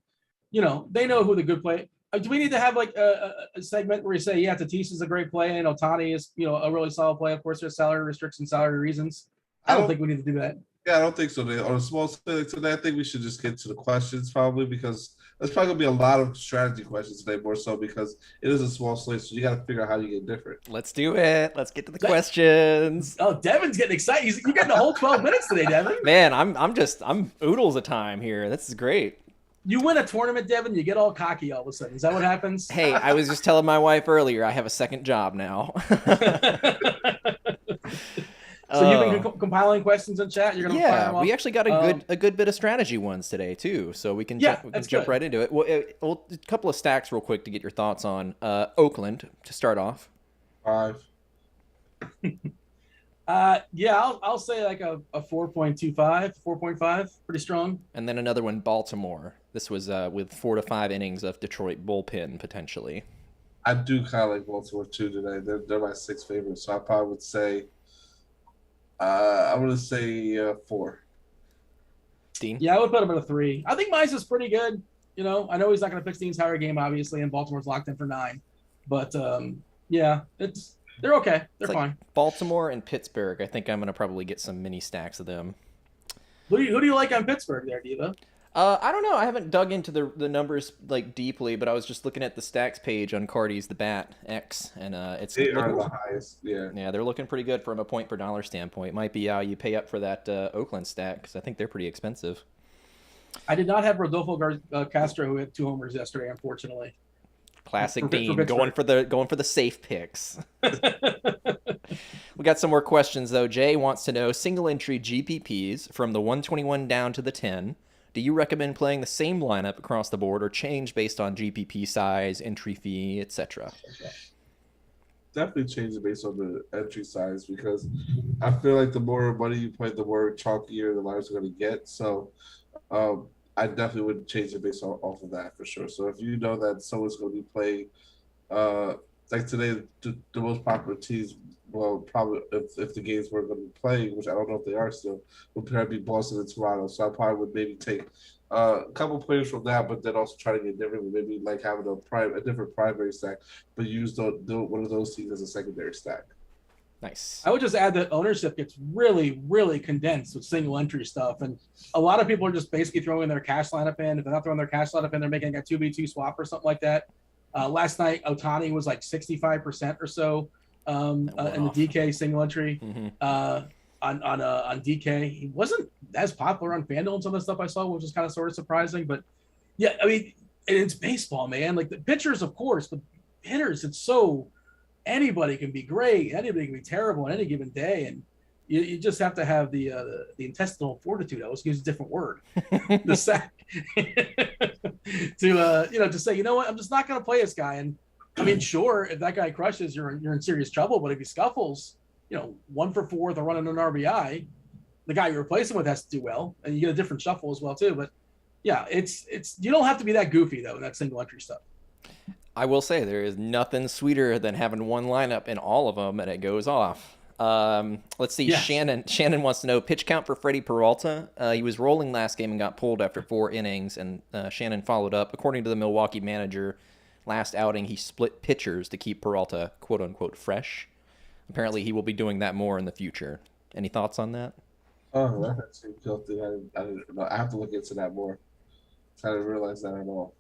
they know who the good play. Do we need to have like a segment where you say, yeah, Tatis is a great play and Ohtani is a really solid play? Of course, there's salary restrictions, salary reasons. I don't think we need to do that. Yeah, I don't think so. On a small scale today, I think we should just get to the questions probably, because there's probably gonna be a lot of strategy questions today, more so because it is a small slate, so you got to figure out how you get different. Let's do it. Let's get to the questions. Oh, Devin's getting excited. You're getting the whole 12 minutes today, Devin. Man, I'm oodles of time here. This is great. You win a tournament, Devin, you get all cocky all of a sudden. Is that what happens? Hey, I was just telling my wife earlier, I have a second job now. So you've been compiling questions in chat. You're gonna fire them Yeah, off? we actually got a good bit of strategy ones today too, so we can jump right into it. Well, a couple of stacks real quick to get your thoughts on Oakland to start off. 5. Yeah, I'll say like a 4.25, 4.5, pretty strong. And then another one, Baltimore. This was with 4 to 5 innings of Detroit bullpen potentially. I do kind of like Baltimore too today. They're my 6th favorite, so I probably would say. I'm gonna say 4. Dean? Yeah, I would put him at a 3. I think Mize is pretty good. You know, I know he's not going to pitch the entire game, obviously, and Baltimore's locked in for 9. But yeah, they're okay. They're fine. Baltimore and Pittsburgh. I think I'm going to probably get some mini stacks of them. Who do you like on Pittsburgh there, Diva? I don't know. I haven't dug into the numbers like deeply, but I was just looking at the stacks page on Cardi's The Bat X, and they are the highest. Yeah. Yeah, they're looking pretty good from a point per dollar standpoint. Might be how you pay up for that Oakland stack because I think they're pretty expensive. I did not have Rodolfo Castro, who hit 2 homers yesterday, unfortunately. Classic Dean, going for the safe picks. We got some more questions though. Jay wants to know single entry GPPs from the 121 down to the 10. Do you recommend playing the same lineup across the board or change based on GPP size, entry fee, etc.? Definitely change it based on the entry size because I feel like the more money you play, the more chalkier the lineups are going to get. So I definitely would change it based off of that for sure. So if you know that someone's going to be playing, like today, the most popular teams, well, probably if the games weren't going to be playing, which I don't know if they are still, would probably be Boston and Toronto. So I probably would maybe take a couple players from that, but then also try to get different. Maybe like having a different primary stack, but use one of those teams as a secondary stack. Nice. I would just add that ownership gets really, really condensed with single entry stuff. And a lot of people are just basically throwing their cash lineup in. If they're not throwing their cash lineup in, they're making a 2v2 swap or something like that. Last night, Ohtani was like 65% or so in the DK single entry. Mm-hmm. On DK. He wasn't as popular on FanDuel and some of the stuff I saw, which is kind of sort of surprising. But yeah, I mean, it's baseball, man. Like the pitchers, of course, but hitters, it's so anybody can be great, anybody can be terrible on any given day, and you just have to have the intestinal fortitude. I was using a different word, the sack, to say, you know what, I'm just not going to play this guy. And I mean, sure, if that guy crushes, you're in serious trouble. But if he scuffles, 1 for 4 with a run and an RBI, the guy you're replacing with has to do well, and you get a different shuffle as well too. But yeah, it's you don't have to be that goofy though in that single entry stuff. I will say there is nothing sweeter than having one lineup in all of them and it goes off. Let's see. Yes. Shannon wants to know pitch count for Freddie Peralta. He was rolling last game and got pulled after 4 innings, and Shannon followed up. According to the Milwaukee manager, last outing he split pitchers to keep Peralta quote unquote fresh. Apparently he will be doing that more in the future. Any thoughts on that? Oh, that seems filthy. I didn't know. I have to look into that more. I didn't realize that at all.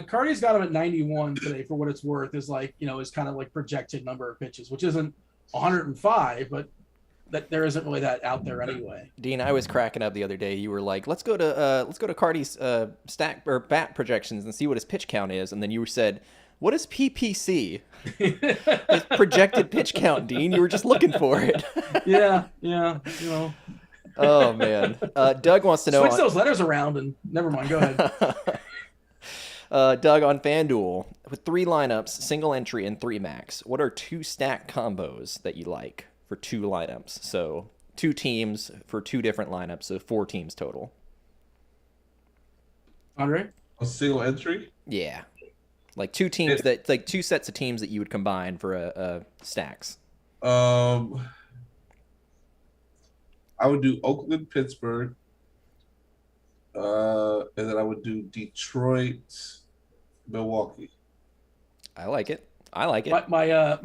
Cardi's got him at 91 today for what it's worth. Is like, is kind of like projected number of pitches, which isn't 105, but that there isn't really that out there anyway. Dean, I was cracking up the other day. You were like, let's go to Cardi's stack or bat projections and see what his pitch count is, and then you said, what is PPC? His projected pitch count, Dean. You were just looking for it. Yeah. Oh man. Doug wants to know. Switch those letters around and never mind. Go ahead. Doug, on FanDuel, with 3 lineups, single entry, and 3 max, what are 2 stack combos that you like for 2 lineups? So 2 teams for 2 different lineups, so 4 teams total. Andre? A single entry? Yeah. Like 2 teams that, like 2 sets of teams that you would combine for stacks. I would do Oakland, Pittsburgh, and then I would do Detroit, Milwaukee. I like it. My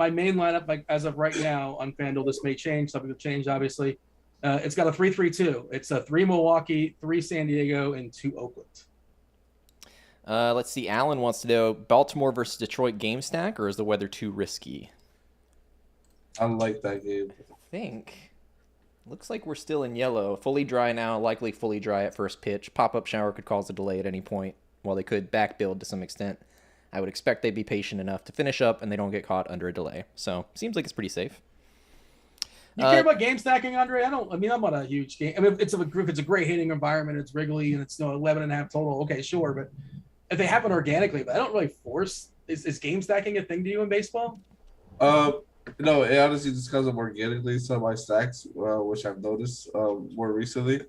main lineup, like as of right now on FanDuel, this may change. Something will change, obviously. It's got a 3-3-2. It's a 3 Milwaukee, 3 San Diego, and 2 Oakland. Let's see. Alan wants to know Baltimore versus Detroit game stack, or is the weather too risky? I like that game. I think. Looks like we're still in yellow. Fully dry now, likely fully dry at first pitch. Pop-up shower could cause a delay at any point. While they could back build to some extent, I would expect they'd be patient enough to finish up and they don't get caught under a delay. So, seems like it's pretty safe. You care about game stacking, Andre? I don't. I mean, I'm not a huge game. I mean, if it's a great hitting environment, it's Wrigley, and it's 11.5 total. Okay, sure, but if they happen organically, but I don't really force. Is game stacking a thing to you in baseball? No, it honestly just comes up organically. Some of my stacks, which I've noticed more recently,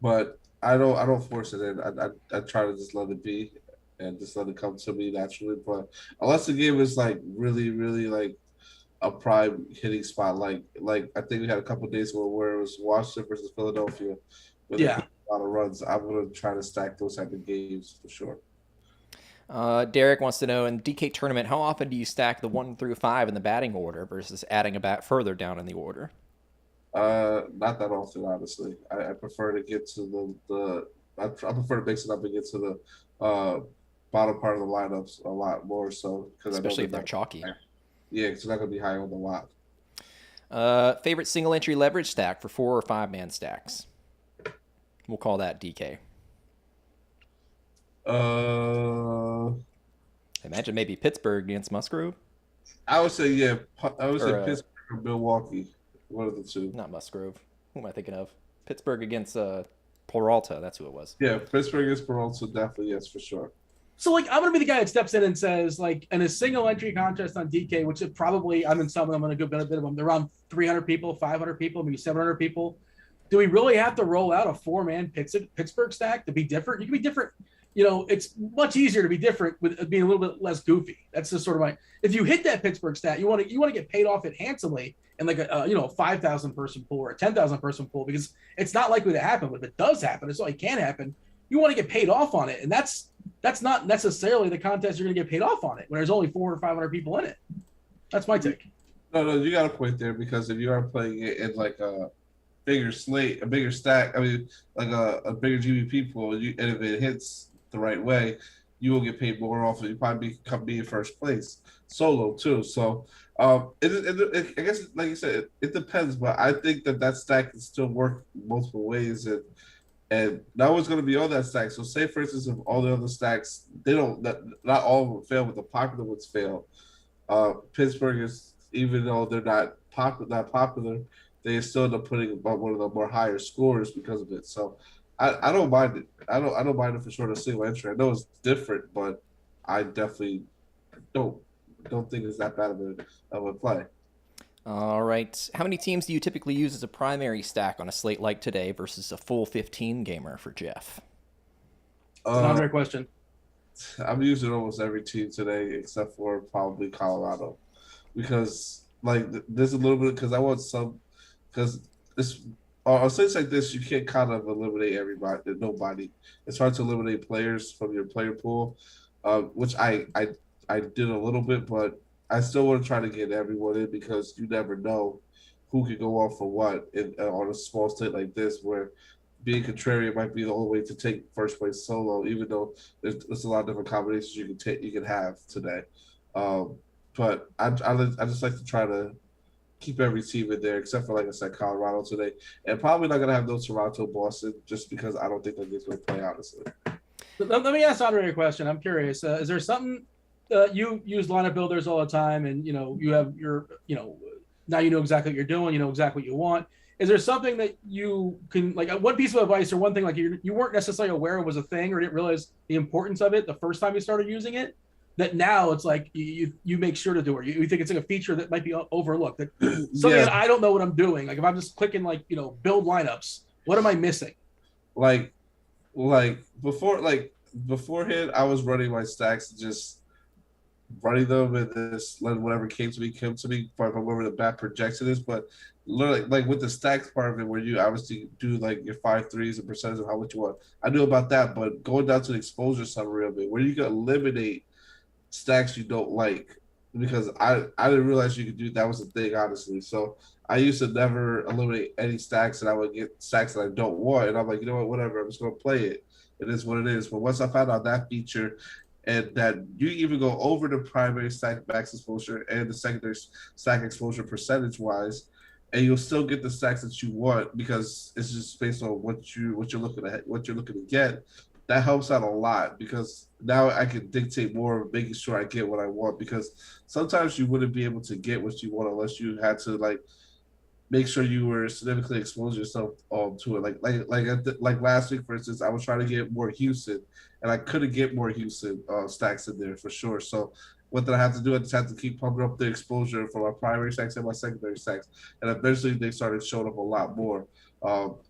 but I don't force it in. I try to just let it be, and just let it come to me naturally. But unless the game is like really, really like a prime hitting spot, like I think we had a couple of days where it was Washington versus Philadelphia, where they put a lot of runs. I'm gonna try to stack those type of games for sure. Derek wants to know, in the DK tournament, how often do you stack the 1 through 5 in the batting order versus adding a bat further down in the order? Not that often, honestly. I prefer to get to I prefer to mix it up and get to the bottom part of the lineups a lot more so. Especially if they're chalky. Yeah, because they're not going to be high on the lot. Favorite single entry leverage stack for 4 or 5 man stacks? We'll call that DK. Imagine maybe Pittsburgh against Musgrove. I would say Pittsburgh or Milwaukee. One of the two. Not Musgrove. Who am I thinking of? Pittsburgh against Peralta. That's who it was. Yeah, Pittsburgh against Peralta, definitely, yes, for sure. So, like, I'm going to be the guy that steps in and says, like, in a single entry contest on DK, which is probably, I'm in some of them, I'm going to go a bit of them. They're around 300 people, 500 people, maybe 700 people. Do we really have to roll out a 4-man Pittsburgh stack to be different? You can be different. It's much easier to be different with being a little bit less goofy. That's just sort of if you hit that Pittsburgh stat, you want to get paid off it handsomely in like a 5,000 person pool or a 10,000 person pool, because it's not likely to happen. But if it does happen, it's only can happen. You want to get paid off on it, and that's not necessarily the contest you're going to get paid off on it when there's only 400 or 500 people in it. That's my take. No, you got a point there, because if you are playing it in like a bigger slate, a bigger stack, I mean, like a bigger GVP pool, and if it hits the right way, you will get paid more often. You probably be in first place solo too. So I guess, like you said, it depends, but I think that stack can still work multiple ways, and not always going to be on that stack. So say, for instance, if all the other stacks, not all of them fail, but the popular ones fail. Pittsburgh is, even though they're not popular, they still end up putting about one of the more higher scores because of it. So I don't mind it. I don't mind it for sure. A single entry. I know it's different, but I definitely don't think it's that bad of a play. All right. How many teams do you typically use as a primary stack on a slate like today versus a full 15 gamer for Jeff? It's an Andre question. I'm using almost every team today except for probably Colorado, because there's a little bit, because I want some, because this. On things like this, you can't kind of eliminate nobody. It's hard to eliminate players from your player pool, which I did a little bit, but I still want to try to get everyone in, because you never know who could go off for what on a small state like this, where being contrarian might be the only way to take first place solo, even though there's a lot of different combinations you can have today. But I just like to try to keep every team in there, except for, like I said, Colorado today. And probably not going to have no Toronto, Boston, just because I don't think that game's going to play, honestly. Let me ask Andre a question. I'm curious. Is there something you use lineup builders all the time, and, you have your, now you know exactly what you're doing, you know exactly what you want. Is there something that you can, like, one piece of advice or one thing, like, you weren't necessarily aware it was a thing or didn't realize the importance of it the first time you started using it, that now it's like you make sure to do it? You think it's like a feature that might be overlooked, that something that I don't know what I'm doing. Like, if I'm just clicking, like, build lineups, what am I missing? Like beforehand, I was running my stacks, just running them and just letting whatever came to me from wherever the bat projection is. But literally, like with the stacks part of it, where you obviously do like your 5/3 and percentage of how much you want, I knew about that. But going down to the exposure summary of it, where you can eliminate stacks you don't like, because I didn't realize you could do that was a thing, honestly. So I used to never eliminate any stacks, and I would get stacks that I don't want, and I'm like, you know what, whatever, I'm just gonna play it. It is what it is. But once I found out that feature, and that you even go over the primary stack max exposure and the secondary stack exposure percentage wise, and you'll still get the stacks that you want, because it's just based on what you're looking to get. That helps out a lot, because now I can dictate more of making sure I get what I want, because sometimes you wouldn't be able to get what you want unless you had to, like, make sure you were significantly expose yourself to it. Like last week, for instance, I was trying to get more Houston, and I couldn't get more Houston stacks in there for sure. So what did I have to do? I just had to keep pumping up the exposure for my primary stacks and my secondary stacks, and eventually they started showing up a lot more.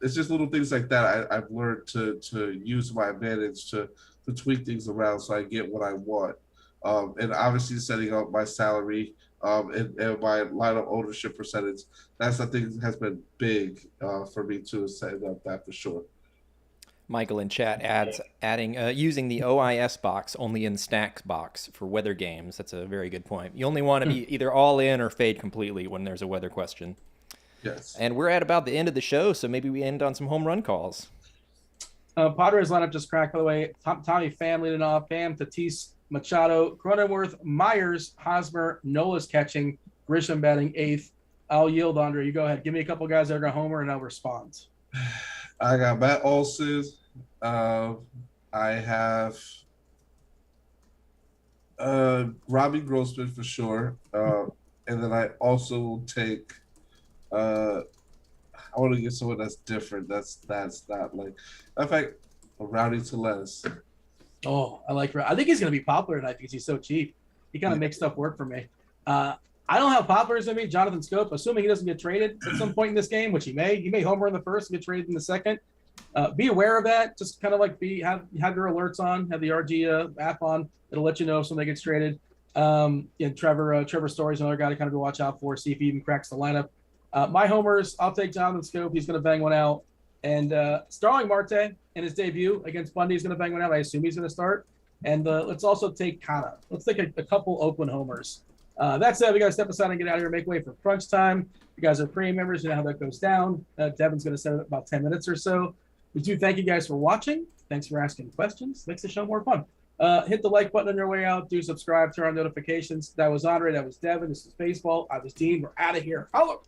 It's just little things like that I've learned to use my advantage to tweak things around so I get what I want. And obviously setting up my salary and my lineup ownership percentage. That's, I think, has been big for me too, setting up that for sure. Michael in chat adding using the OIS box only in stacks box for weather games. That's a very good point. You only want to be either all in or fade completely when there's a weather question. Yes. And we're at about the end of the show, so maybe we end on some home run calls. Padres lineup just cracked, by the way. Tommy Pham leading off. Pham, Tatis, Machado, Cronenworth, Myers, Hosmer, Nola's catching, Grisham batting eighth. I'll yield, Andre. You go ahead. Give me a couple guys that are going to homer, and I'll respond. I got Matt Olson. I have Robbie Grossman for sure. And then I also will take I want to get someone that's different. That's not like, in fact, Rowdy Tellez. Oh, I think he's going to be popular tonight because he's so cheap. He kind of makes stuff work for me. I don't have populars in me. Jonathan Scope, assuming he doesn't get traded at some point in this game, which he may homer in the first and get traded in the second. Be aware of that. Just kind of like have your alerts on, have the RG app on. It'll let you know if somebody gets traded. Trevor Story's another guy to kind of watch out for, see if he even cracks the lineup. My homers, I'll take Jonathan Scope. He's going to bang one out. And Starling Marte in his debut against Bundy is going to bang one out. I assume he's going to start. And let's also take Kana. Let's take a couple Oakland homers. That said, we got to step aside and get out of here, make way for crunch time. You guys are premium members. You know how that goes down. Devin's going to set it about 10 minutes or so. We do thank you guys for watching. Thanks for asking questions. Makes the show more fun. Hit the like button on your way out. Do subscribe, turn on notifications. That was Andre. That was Devin. This is Baseball. I was Dean. We're out of here. Holla!